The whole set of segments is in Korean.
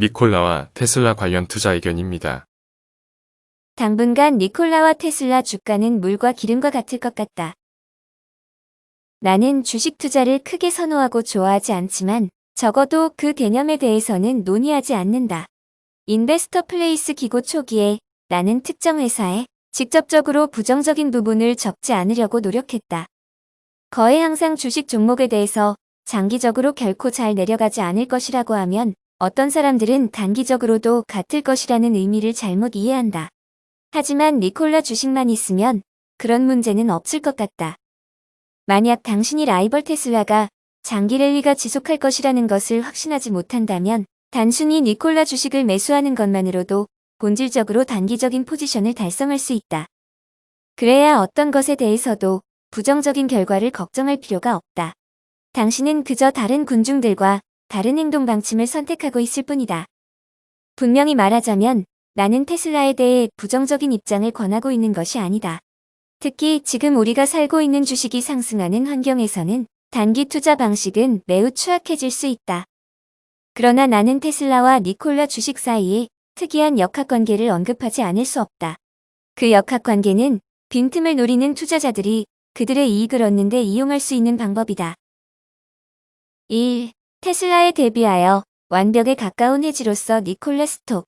니콜라와 테슬라 관련 투자 의견입니다. 당분간 니콜라와 테슬라 주가는 물과 기름과 같을 것 같다. 나는 주식 투자를 크게 선호하고 좋아하지 않지만 적어도 그 개념에 대해서는 논의하지 않는다. 인베스터 플레이스 기고 초기에 나는 특정 회사에 직접적으로 부정적인 부분을 적지 않으려고 노력했다. 거의 항상 주식 종목에 대해서 장기적으로 결코 잘 내려가지 않을 것이라고 하면 어떤 사람들은 단기적으로도 같을 것이라는 의미를 잘못 이해한다. 하지만 니콜라 주식만 있으면 그런 문제는 없을 것 같다. 만약 당신이 라이벌 테슬라가 장기 랠리가 지속할 것이라는 것을 확신하지 못한다면 단순히 니콜라 주식을 매수하는 것만으로도 본질적으로 단기적인 포지션을 달성할 수 있다. 그래야 어떤 것에 대해서도 부정적인 결과를 걱정할 필요가 없다. 당신은 그저 다른 군중들과 다른 행동 방침을 선택하고 있을 뿐이다. 분명히 말하자면 나는 테슬라에 대해 부정적인 입장을 권하고 있는 것이 아니다. 특히 지금 우리가 살고 있는 주식이 상승하는 환경에서는 단기 투자 방식은 매우 추악해질 수 있다. 그러나 나는 테슬라와 니콜라 주식 사이에 특이한 역학관계를 언급하지 않을 수 없다. 그 역학관계는 빈틈을 노리는 투자자들이 그들의 이익을 얻는 데 이용할 수 있는 방법이다. 1. 테슬라에 대비하여 완벽에 가까운 해지로서 니콜라 스톡.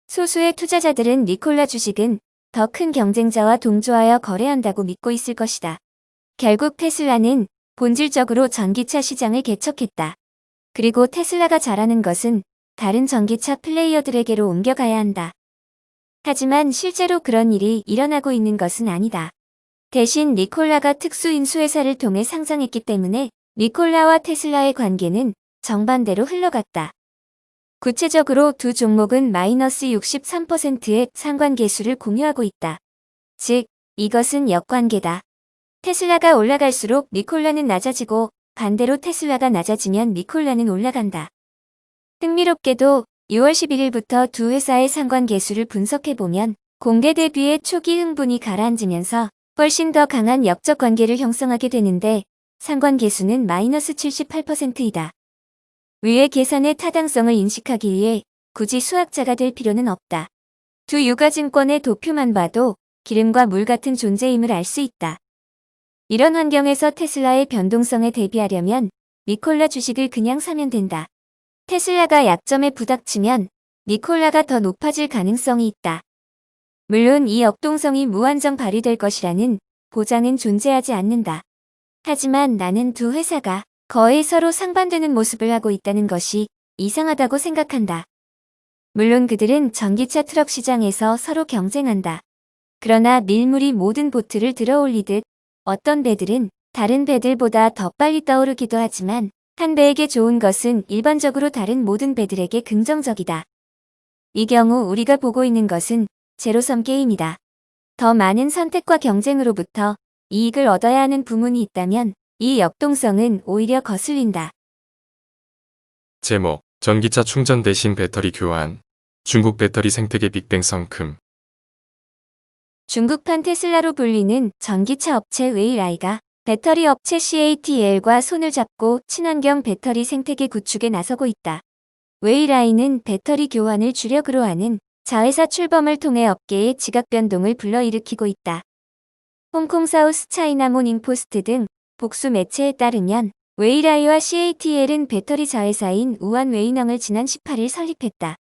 소수의 투자자들은 니콜라 주식은 더 큰 경쟁자와 동조하여 거래한다고 믿고 있을 것이다. 결국 테슬라는 본질적으로 전기차 시장을 개척했다. 그리고 테슬라가 잘하는 것은 다른 전기차 플레이어들에게로 옮겨가야 한다. 하지만 실제로 그런 일이 일어나고 있는 것은 아니다. 대신 니콜라가 특수 인수회사를 통해 상장했기 때문에 니콜라와 테슬라의 관계는 정반대로 흘러갔다. 구체적으로 두 종목은 마이너스 63%의 상관계수를 공유하고 있다. 즉, 이것은 역관계다. 테슬라가 올라갈수록 니콜라는 낮아지고 반대로 테슬라가 낮아지면 니콜라는 올라간다. 흥미롭게도 6월 11일부터 두 회사의 상관계수를 분석해보면 공개 대비의 초기 흥분이 가라앉으면서 훨씬 더 강한 역적 관계를 형성하게 되는데 상관계수는 마이너스 78%이다. 위의 계산의 타당성을 인식하기 위해 굳이 수학자가 될 필요는 없다. 두 유가증권의 도표만 봐도 기름과 물 같은 존재임을 알 수 있다. 이런 환경에서 테슬라의 변동성에 대비하려면 니콜라 주식을 그냥 사면 된다. 테슬라가 약점에 부닥치면 니콜라가 더 높아질 가능성이 있다. 물론 이 역동성이 무한정 발휘될 것이라는 보장은 존재하지 않는다. 하지만 나는 두 회사가 거의 서로 상반되는 모습을 하고 있다는 것이 이상하다고 생각한다. 물론 그들은 전기차 트럭 시장에서 서로 경쟁한다. 그러나 밀물이 모든 보트를 들어올리듯 어떤 배들은 다른 배들보다 더 빨리 떠오르기도 하지만 한 배에게 좋은 것은 일반적으로 다른 모든 배들에게 긍정적이다. 이 경우 우리가 보고 있는 것은 제로섬 게임이다. 더 많은 선택과 경쟁으로부터 이익을 얻어야 하는 부문이 있다면 이 역동성은 오히려 거슬린다. 제목, 전기차 충전 대신 배터리 교환. 중국 배터리 생태계 빅뱅 성큼. 중국판 테슬라로 불리는 전기차 업체 웨이라이가 배터리 업체 CATL과 손을 잡고 친환경 배터리 생태계 구축에 나서고 있다. 웨이라이는 배터리 교환을 주력으로 하는 자회사 출범을 통해 업계의 지각 변동을 불러일으키고 있다. 홍콩 사우스 차이나 모닝포스트 등 복수 매체에 따르면 웨이라이와 CATL은 배터리 자회사인 우한웨이năng 을 지난 18일 설립했다.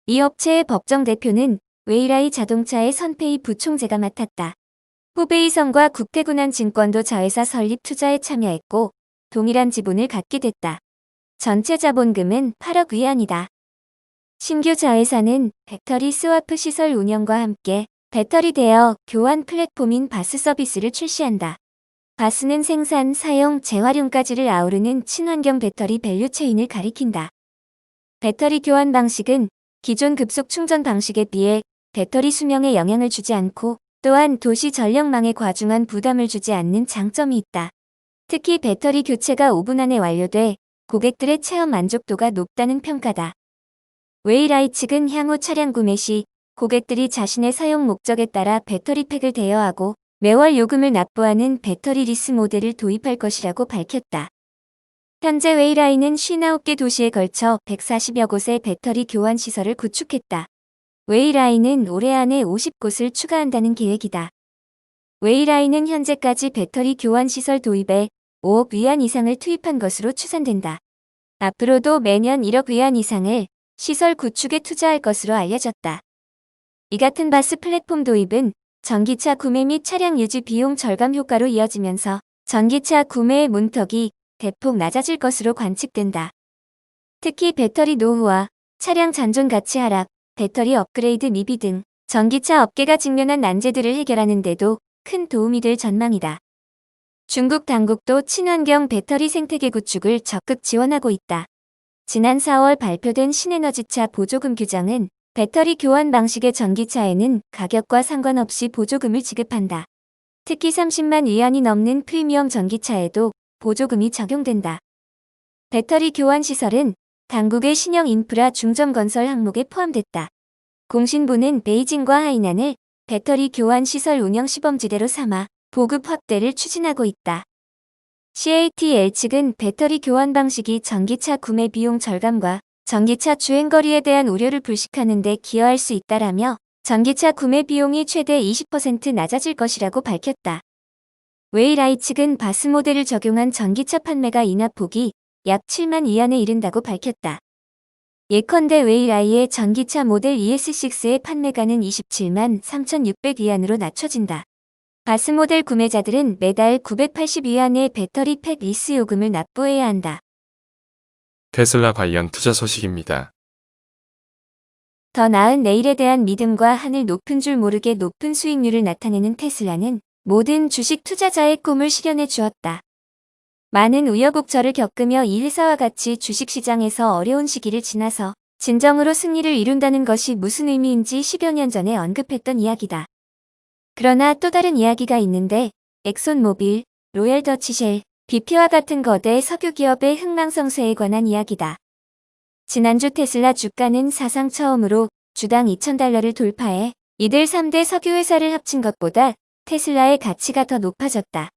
이 업체의 법정 대표는 웨이라이 자동차의 선페이 부총재가 맡았다. 후베이성과 국태군안증권도 자회사 설립 투자에 참여했고 동일한 지분을 갖게 됐다. 전체 자본금은 8억 위안이다. 신규 자회사는 배터리 스와프 시설 운영과 함께 배터리 대여 교환 플랫폼인 바스 서비스를 출시한다. 바스는 생산, 사용, 재활용까지를 아우르는 친환경 배터리 밸류체인을 가리킨다. 배터리 교환 방식은 기존 급속 충전 방식에 비해 배터리 수명에 영향을 주지 않고 또한 도시 전력망에 과중한 부담을 주지 않는 장점이 있다. 특히 배터리 교체가 5분 안에 완료돼 고객들의 체험 만족도가 높다는 평가다. 웨이라이 측은 향후 차량 구매 시 고객들이 자신의 사용 목적에 따라 배터리 팩을 대여하고 매월 요금을 납부하는 배터리 리스 모델을 도입할 것이라고 밝혔다. 현재 웨이라이는 59개 도시에 걸쳐 140여 곳의 배터리 교환 시설을 구축했다. 웨이라이는 올해 안에 50곳을 추가한다는 계획이다. 웨이라이는 현재까지 배터리 교환 시설 도입에 5억 위안 이상을 투입한 것으로 추산된다. 앞으로도 매년 1억 위안 이상을 시설 구축에 투자할 것으로 알려졌다. 이 같은 바스 플랫폼 도입은 전기차 구매 및 차량 유지 비용 절감 효과로 이어지면서 전기차 구매의 문턱이 대폭 낮아질 것으로 관측된다. 특히 배터리 노후화, 차량 잔존 가치 하락, 배터리 업그레이드 미비 등 전기차 업계가 직면한 난제들을 해결하는 데도 큰 도움이 될 전망이다. 중국 당국도 친환경 배터리 생태계 구축을 적극 지원하고 있다. 지난 4월 발표된 신에너지차 보조금 규정은 배터리 교환 방식의 전기차에는 가격과 상관없이 보조금을 지급한다. 특히 30만 위안이 넘는 프리미엄 전기차에도 보조금이 적용된다. 배터리 교환 시설은 당국의 신형 인프라 중점 건설 항목에 포함됐다. 공신부는 베이징과 하이난을 배터리 교환 시설 운영 시범지대로 삼아 보급 확대를 추진하고 있다. CATL 측은 배터리 교환 방식이 전기차 구매 비용 절감과 전기차 주행거리에 대한 우려를 불식하는 데 기여할 수 있다라며 전기차 구매 비용이 최대 20% 낮아질 것이라고 밝혔다. 웨이라이 측은 바스 모델을 적용한 전기차 판매가 인하폭이 약 7만 위안에 이른다고 밝혔다. 예컨대 웨이라이의 전기차 모델 ES6의 판매가는 27만 3,600 위안으로 낮춰진다. 바스 모델 구매자들은 매달 980 위안의 배터리 팩 리스 요금을 납부해야 한다. 테슬라 관련 투자 소식입니다. 더 나은 내일에 대한 믿음과 하늘 높은 줄 모르게 높은 수익률을 나타내는 테슬라는 모든 주식 투자자의 꿈을 실현해 주었다. 많은 우여곡절을 겪으며 이 회사와 같이 주식시장에서 어려운 시기를 지나서 진정으로 승리를 이룬다는 것이 무슨 의미인지 10여 년 전에 언급했던 이야기다. 그러나 또 다른 이야기가 있는데 엑손모빌, 로얄더치쉘, BP와 같은 거대 석유기업의 흥망성쇠에 관한 이야기다. 지난주 테슬라 주가는 사상 처음으로 주당 2,000달러를 돌파해 이들 3대 석유회사를 합친 것보다 테슬라의 가치가 더 높아졌다.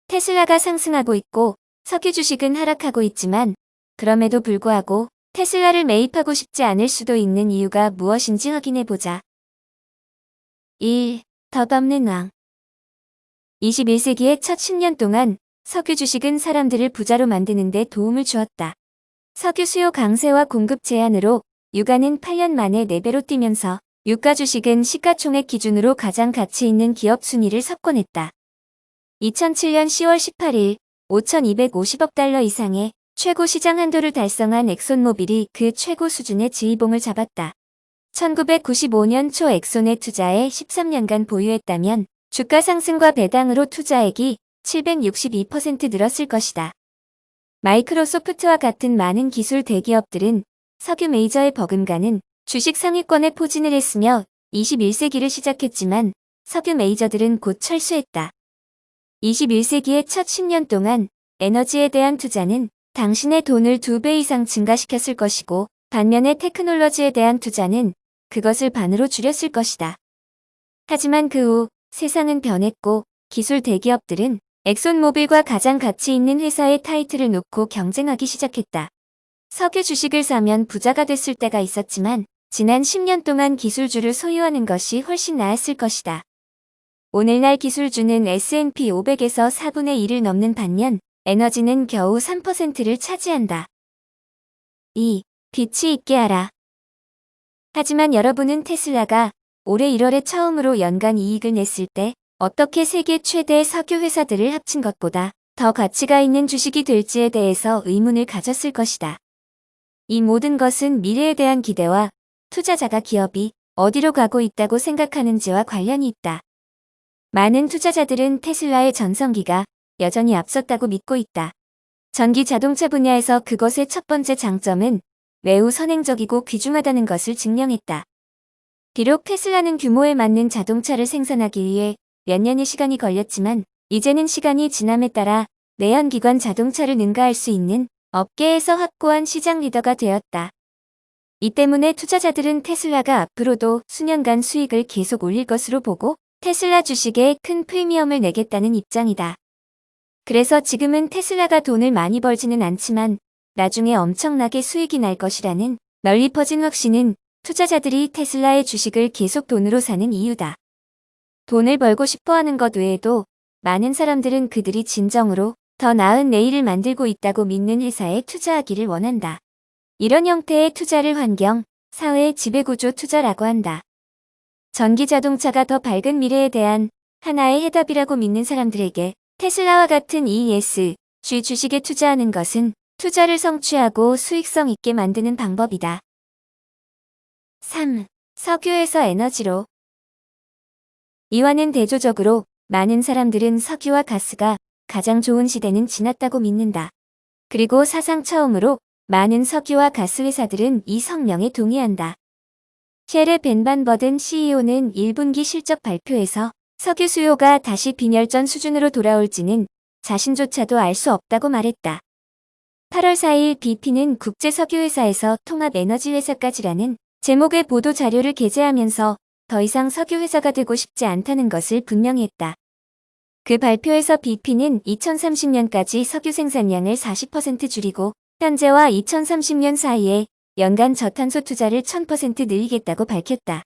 테슬라가 상승하고 있고 석유 주식은 하락하고 있지만 그럼에도 불구하고 테슬라를 매입하고 싶지 않을 수도 있는 이유가 무엇인지 확인해보자. 1. 덧없는 왕. 21세기의 첫 10년 동안 석유 주식은 사람들을 부자로 만드는 데 도움을 주었다. 석유 수요 강세와 공급 제한으로 유가는 8년 만에 4배로 뛰면서 유가 주식은 시가총액 기준으로 가장 가치 있는 기업 순위를 석권했다. 2007년 10월 18일 5,250억 달러 이상의 최고 시장 한도를 달성한 엑손모빌이 그 최고 수준의 지휘봉을 잡았다. 1995년 초 엑손에 투자해 13년간 보유했다면 주가 상승과 배당으로 투자액이 762% 늘었을 것이다. 마이크로소프트와 같은 많은 기술 대기업들은 석유 메이저에 버금가는 주식 상위권에 포진을 했으며 21세기를 시작했지만 석유 메이저들은 곧 철수했다. 21세기의 첫 10년 동안 에너지에 대한 투자는 당신의 돈을 2배 이상 증가시켰을 것이고 반면에 테크놀로지에 대한 투자는 그것을 반으로 줄였을 것이다. 하지만 그 후 세상은 변했고 기술 대기업들은 엑손모빌과 가장 가치 있는 회사의 타이틀을 놓고 경쟁하기 시작했다. 석유 주식을 사면 부자가 됐을 때가 있었지만 지난 10년 동안 기술주를 소유하는 것이 훨씬 나았을 것이다. 오늘날 기술주는 S&P 500에서 4분의 1을 넘는 반면 에너지는 겨우 3%를 차지한다. 2. 빛이 있게 하라. 하지만 여러분은 테슬라가 올해 1월에 처음으로 연간 이익을 냈을 때 어떻게 세계 최대 석유 회사들을 합친 것보다 더 가치가 있는 주식이 될지에 대해서 의문을 가졌을 것이다. 이 모든 것은 미래에 대한 기대와 투자자가 기업이 어디로 가고 있다고 생각하는지와 관련이 있다. 많은 투자자들은 테슬라의 전성기가 여전히 앞섰다고 믿고 있다. 전기 자동차 분야에서 그것의 첫 번째 장점은 매우 선행적이고 귀중하다는 것을 증명했다. 비록 테슬라는 규모에 맞는 자동차를 생산하기 위해 몇 년의 시간이 걸렸지만 이제는 시간이 지남에 따라 내연기관 자동차를 능가할 수 있는 업계에서 확고한 시장 리더가 되었다. 이 때문에 투자자들은 테슬라가 앞으로도 수년간 수익을 계속 올릴 것으로 보고 테슬라 주식에 큰 프리미엄을 내겠다는 입장이다. 그래서 지금은 테슬라가 돈을 많이 벌지는 않지만 나중에 엄청나게 수익이 날 것이라는 널리 퍼진 확신은 투자자들이 테슬라의 주식을 계속 돈으로 사는 이유다. 돈을 벌고 싶어 하는 것 외에도 많은 사람들은 그들이 진정으로 더 나은 내일을 만들고 있다고 믿는 회사에 투자하기를 원한다. 이런 형태의 투자를 환경, 사회 지배구조 투자라고 한다. 전기 자동차가 더 밝은 미래에 대한 하나의 해답이라고 믿는 사람들에게 테슬라와 같은 ESG 주식에 투자하는 것은 투자를 성취하고 수익성 있게 만드는 방법이다. 3. 석유에서 에너지로. 이와는 대조적으로 많은 사람들은 석유와 가스가 가장 좋은 시대는 지났다고 믿는다. 그리고 사상 처음으로 많은 석유와 가스 회사들은 이 성명에 동의한다. 셰르 벤반버든 CEO는 1분기 실적 발표에서 석유 수요가 다시 빈혈전 수준으로 돌아올지는 자신조차도 알 수 없다고 말했다. 8월 4일 BP는 국제석유회사에서 통합에너지회사까지라는 제목의 보도 자료를 게재하면서 더 이상 석유회사가 되고 싶지 않다는 것을 분명히 했다. 그 발표에서 BP는 2030년까지 석유 생산량을 40% 줄이고 현재와 2030년 사이에 연간 저탄소 투자를 1000% 늘리겠다고 밝혔다.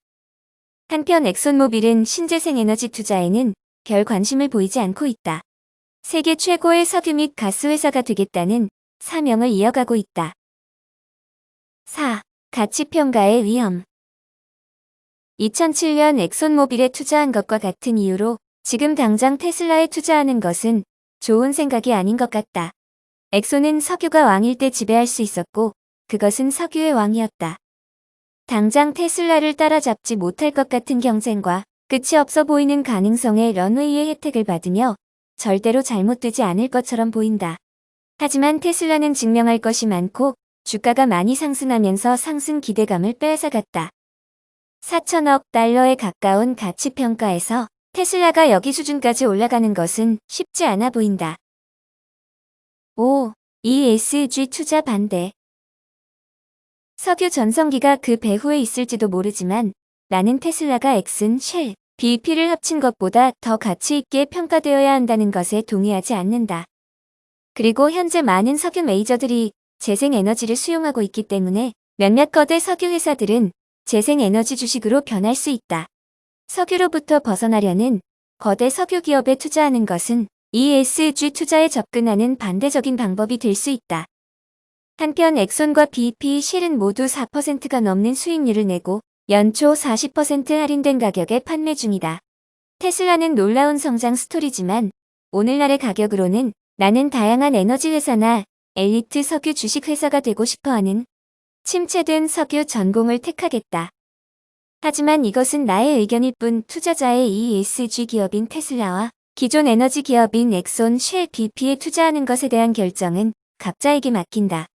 한편 엑손모빌은 신재생 에너지 투자에는 별 관심을 보이지 않고 있다. 세계 최고의 석유 및 가스 회사가 되겠다는 사명을 이어가고 있다. 4. 가치평가의 위험. 2007년 엑손모빌에 투자한 것과 같은 이유로 지금 당장 테슬라에 투자하는 것은 좋은 생각이 아닌 것 같다. 엑손은 석유가 왕일 때 지배할 수 있었고 그것은 석유의 왕이었다. 당장 테슬라를 따라잡지 못할 것 같은 경쟁과 끝이 없어 보이는 가능성의 런웨이의 혜택을 받으며 절대로 잘못되지 않을 것처럼 보인다. 하지만 테슬라는 증명할 것이 많고 주가가 많이 상승하면서 상승 기대감을 빼앗아갔다. 4천억 달러에 가까운 가치평가에서 테슬라가 여기 수준까지 올라가는 것은 쉽지 않아 보인다. 5. ESG 투자 반대. 석유 전성기가 그 배후에 있을지도 모르지만 나는 테슬라가 엑슨, 쉘, BP를 합친 것보다 더 가치 있게 평가되어야 한다는 것에 동의하지 않는다. 그리고 현재 많은 석유 메이저들이 재생에너지를 수용하고 있기 때문에 몇몇 거대 석유 회사들은 재생에너지 주식으로 변할 수 있다. 석유로부터 벗어나려는 거대 석유 기업에 투자하는 것은 ESG 투자에 접근하는 반대적인 방법이 될 수 있다. 한편 엑손과 BP, 쉘은 모두 4%가 넘는 수익률을 내고 연초 40% 할인된 가격에 판매 중이다. 테슬라는 놀라운 성장 스토리지만 오늘날의 가격으로는 나는 다양한 에너지 회사나 엘리트 석유 주식 회사가 되고 싶어하는 침체된 석유 전공을 택하겠다. 하지만 이것은 나의 의견일 뿐 투자자의 ESG 기업인 테슬라와 기존 에너지 기업인 엑손, 쉘, BP에 투자하는 것에 대한 결정은 각자에게 맡긴다.